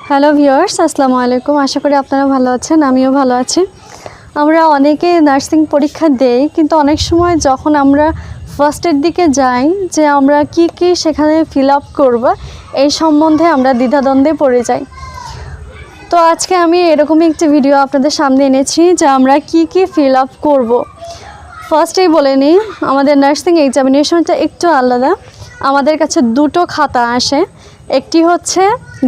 Hello viewers, আসসালামু আলাইকুম। আশা করি আপনারা ভালো আছেন, আমিও ভালো আছি। আমরা অনেকে নার্সিং পরীক্ষা দেই, কিন্তু অনেক সময় যখন আমরা ফার্স্টের দিকে যাই যে আমরা কি সেখানে ফিল আপ করবো, এই সম্বন্ধে আমরা দ্বিধাদ্বন্দ্বে পড়ে যাই। তো আজকে আমি এরকমই একটি ভিডিও আপনাদের সামনে এনেছি যে আমরা কি ফিল আপ করবো। ফার্স্টেই বলে নিই, আমাদের নার্সিং এক্সামিনেশনটা একটু আলাদা। আমাদের কাছে দুটো খাতা আসে, একটি হচ্ছে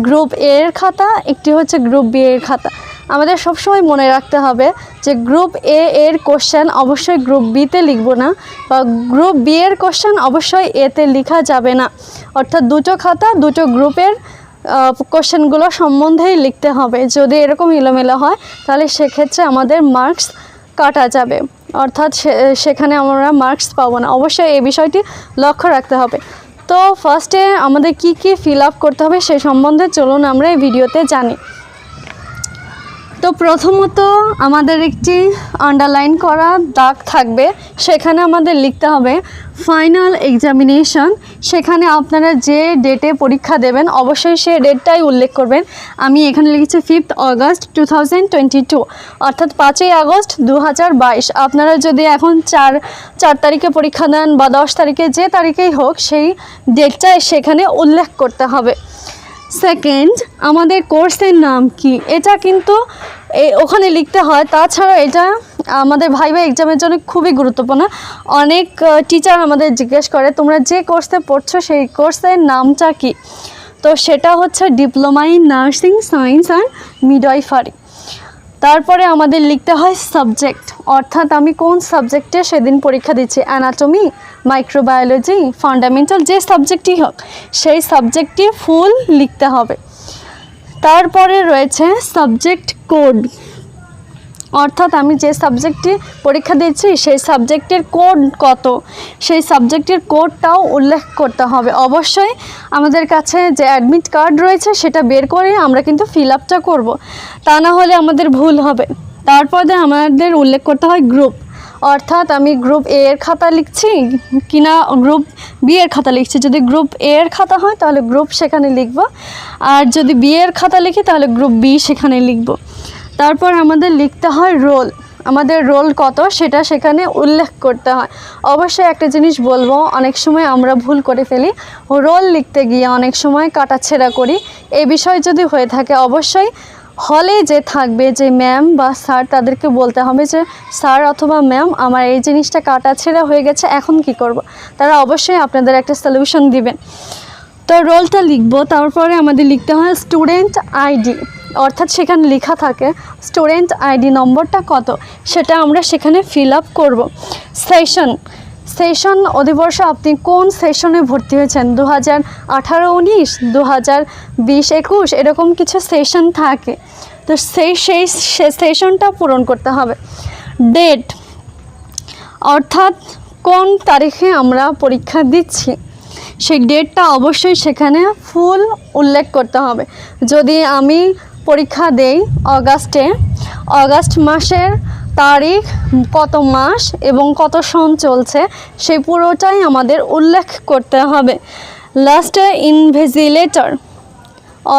গ্রুপ এ এর খাতা, একটি হচ্ছে গ্রুপ বি এর খাতা। আমাদের সবসময় মনে রাখতে হবে যে গ্রুপ এ এর কোশ্চেন অবশ্যই গ্রুপ বিতে লিখব না, বা গ্রুপ বি এর কোশ্চেন অবশ্যই এতে লেখা যাবে না। অর্থাৎ দুটো খাতা দুটো গ্রুপের কোশ্চেনগুলো সম্বন্ধেই লিখতে হবে। যদি এরকম এলোমেলো হয় তাহলে সেক্ষেত্রে আমাদের মার্কস কাটা যাবে, অর্থাৎ সেখানে আমরা মার্কস পাবো না। অবশ্যই এই বিষয়টি লক্ষ্য রাখতে হবে। তো ফার্স্টে আমাদের কি ফিল আপ করতে হবে সে সম্বন্ধে চলুন আমরা এই ভিডিওতে জানি। তো প্রথমত আমাদের একটি আন্ডারলাইন করা দাগ থাকবে, সেখানে আমাদের লিখতে হবে ফাইনাল এক্সামিনেশন। সেখানে আপনারা যে ডেটে পরীক্ষা দেবেন অবশ্যই সে ডেটটাই উল্লেখ করবেন। আমি এখানে লিখেছি 5 অগস্ট 2022, অর্থাৎ 5ই আগস্ট 2022। আপনারা যদি এখন চার তারিখে পরীক্ষা দেন বা 10 তারিখে, যে তারিখেই হোক, সেই ডেটটা সেখানে উল্লেখ করতে হবে। সেকেন্ড, আমাদের কোর্সের নাম কি, এটা কিন্তু ওখানে লিখতে হয়। তাছাড়া এটা আমাদের ভাইবা এক্সামের জন্য খুবই গুরুত্বপূর্ণ। অনেক টিচার আমাদের জিজ্ঞেস করে তোমরা যে কোর্সে পড়ছো সেই কোর্সের নামটা কি। তো সেটা হচ্ছে diploma in nursing science and midwifery. তারপরে আমাদের লিখতে হয় সাবজেক্ট, অর্থাৎ আমি কোন সাবজেক্টে সেদিন পরীক্ষা দিচ্ছি, অ্যানাটমি, মাইক্রোবায়োলজি, ফান্ডামেন্টাল, যে সাবজেক্টই হোক সেই সাবজেক্টটি ফুল লিখতে হবে। তারপরে রয়েছে সাবজেক্ট কোড, অর্থাৎ আমি যে সাবজেক্টটি পরীক্ষা দিচ্ছি সেই সাবজেক্টের কোড কত, সেই সাবজেক্টের কোডটাও উল্লেখ করতে হবে। অবশ্যই আমাদের কাছে যে অ্যাডমিট কার্ড রয়েছে সেটা বের করে আমরা কিন্তু ফিল আপটা করবো, তা না হলে আমাদের ভুল হবে। তারপরে আমাদের উল্লেখ করতে হয় গ্রুপ, অর্থাৎ আমি গ্রুপ এ এর খাতা লিখছি কিনা গ্রুপ বি এর খাতা লিখছি। যদি গ্রুপ এ এর খাতা হয় তাহলে গ্রুপ সেখানে লিখব, আর যদি বি এর খাতা লিখি তাহলে গ্রুপ বি সেখানে লিখব। তারপর আমাদের লিখতে হয় রোল, আমাদের রোল কত সেটা সেখানে উল্লেখ করতে হয়। অবশ্যই একটা জিনিস বলবো, অনেক সময় আমরা ভুল করে ফেলি, রোল লিখতে গিয়ে অনেক সময় কাটাছেঁড়া করি। এই বিষয় যদি হয়ে থাকে অবশ্যই হলে যে থাকবে, যে ম্যাম বা স্যার, তাদেরকে বলতে হবে যে স্যার অথবা ম্যাম আমার এই জিনিসটা কাটাছেঁড়া হয়ে গেছে, এখন কি করব। তারা অবশ্যই আপনাদের একটা সলিউশন দিবেন। তো রোলটা লিখব। তারপরে আমাদের লিখতে হয় স্টুডেন্ট আইডি, অর্থাৎ সেখানে লেখা থাকে স্টুডেন্ট আইডি নম্বরটা কত, সেটা আমরা সেখানে ফিল আপ করবো। সেশন অধিবর্ষ, আপনি কোন সেশনে ভর্তি হয়েছেন, 2018-19, 2020-21, এরকম কিছু সেশন থাকে। তো সেই সেশনটা পূরণ করতে হবে। ডেট, অর্থাৎ কোন তারিখে আমরা পরীক্ষা দিচ্ছি সেই ডেটটা অবশ্যই সেখানে ফুল উল্লেখ করতে হবে। যদি আমি পরীক্ষা দেই অগাস্ট মাসের তারিখ, কত মাস এবং কত সন চলছে সেই পুরোটাই আমাদের উল্লেখ করতে হবে। লাস্টে ইনভিজিলেটর,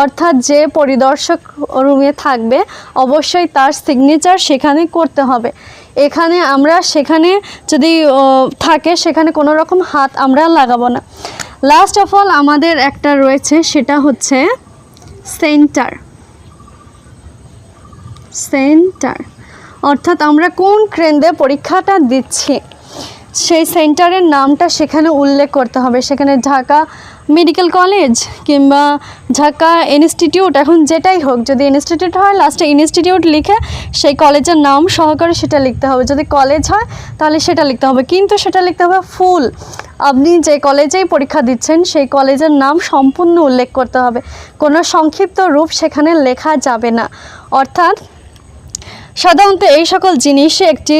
অর্থাৎ যে পরিদর্শক রুমে থাকবে অবশ্যই তার সিগনেচার সেখানে করতে হবে। সেখানে যদি থাকে সেখানে কোনো রকম হাত আমরা লাগাবো না। লাস্ট অফ অল আমাদের একটা রয়েছে, সেটা হচ্ছে সেন্টার, অর্থাৎ আমরা কোন কেন্দ্রে পরীক্ষাটা দিচ্ছি সেই সেন্টারের নামটা সেখানে উল্লেখ করতে হবে। সেখানে ঢাকা মেডিকেল কলেজ কিংবা ঢাকা ইনস্টিটিউট, এখন যেটাই হোক, যদি ইনস্টিটিউট হয় লাস্টে ইনস্টিটিউট লিখে সেই কলেজের নাম সহকারে সেটা লিখতে হবে। যদি কলেজ হয় তাহলে সেটা লিখতে হবে, কিন্তু সেটা লিখতে হবে ফুল। আপনি যে কলেজেই পরীক্ষা দিচ্ছেন সেই কলেজের নাম সম্পূর্ণ উল্লেখ করতে হবে, কোনো সংক্ষিপ্ত রূপ সেখানে লেখা যাবে না। অর্থাৎ সাধারণত এই সকল জিনিসই একটি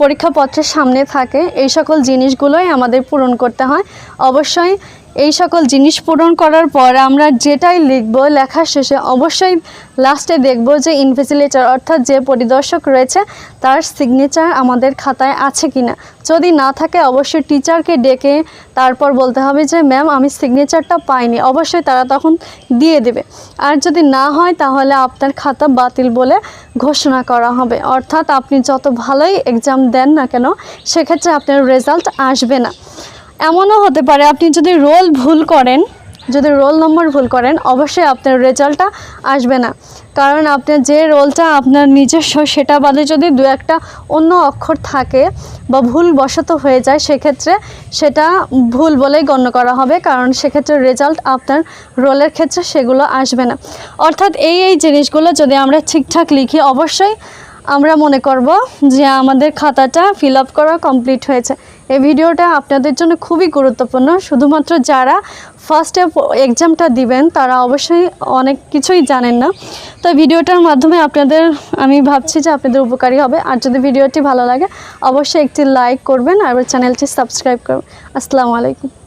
পরীক্ষাপত্রের সামনে থাকে, এই সকল জিনিসগুলোই আমাদের পূরণ করতে হয়। অবশ্যই এই সকল জিনিস পূরণ করার পর আমরা যেটাই লিখব, লেখার শেষে অবশ্যই লাস্টে দেখব যে ইনভিজিলেটর অর্থাৎ যে পরিদর্শক রয়েছে তার সিগনেচার আমাদের খাতায় আছে কিনা। যদি না থাকে অবশ্যই টিচারকে ডেকে তারপর বলতে হবে যে ম্যাম আমি সিগনেচারটা পাইনি, অবশ্যই তারা তখন দিয়ে দেবে। আর যদি না হয় তাহলে আপনার খাতা বাতিল বলে ঘোষণা করা হবে। অর্থাৎ আপনি যত ভালোই এক্সাম দেন না কেন সেক্ষেত্রে আপনার রেজাল্ট আসবে না। এমনও হতে পারে আপনি যদি রোল ভুল করেন, যদি রোল নম্বর ভুল করেন অবশ্যই আপনার রেজাল্টটা আসবে না, কারণ আপনার যে রোলটা আপনার নিজস্ব সেটা বাদে যদি দু একটা অন্য অক্ষর থাকে বা ভুল বশত হয়ে যায় সেক্ষেত্রে সেটা ভুল বলেই গণ্য করা হবে, কারণ সেক্ষেত্রে রেজাল্ট আপনার রোলের ক্ষেত্রে সেগুলো আসবে না। অর্থাৎ এই জিনিসগুলো যদি আমরা ঠিকঠাক লিখি অবশ্যই আমরা মনে করব যে আমাদের খাতাটা ফিল আপ করা কমপ্লিট হয়েছে। এই ভিডিওটা আপনাদের জন্য খুবই গুরুত্বপূর্ণ। শুধুমাত্র যারা ফার্স্টে এক্সামটা দিবেন তারা অবশ্যই অনেক কিছুই জানেন না। তো ভিডিওটার মাধ্যমে আমি ভাবছি যে আপনাদের উপকারী হবে। আর যদি ভিডিওটি ভালো লাগে অবশ্যই একটি লাইক করবেন আর চ্যানেলটি সাবস্ক্রাইব করবেন। আসসালামু আলাইকুম।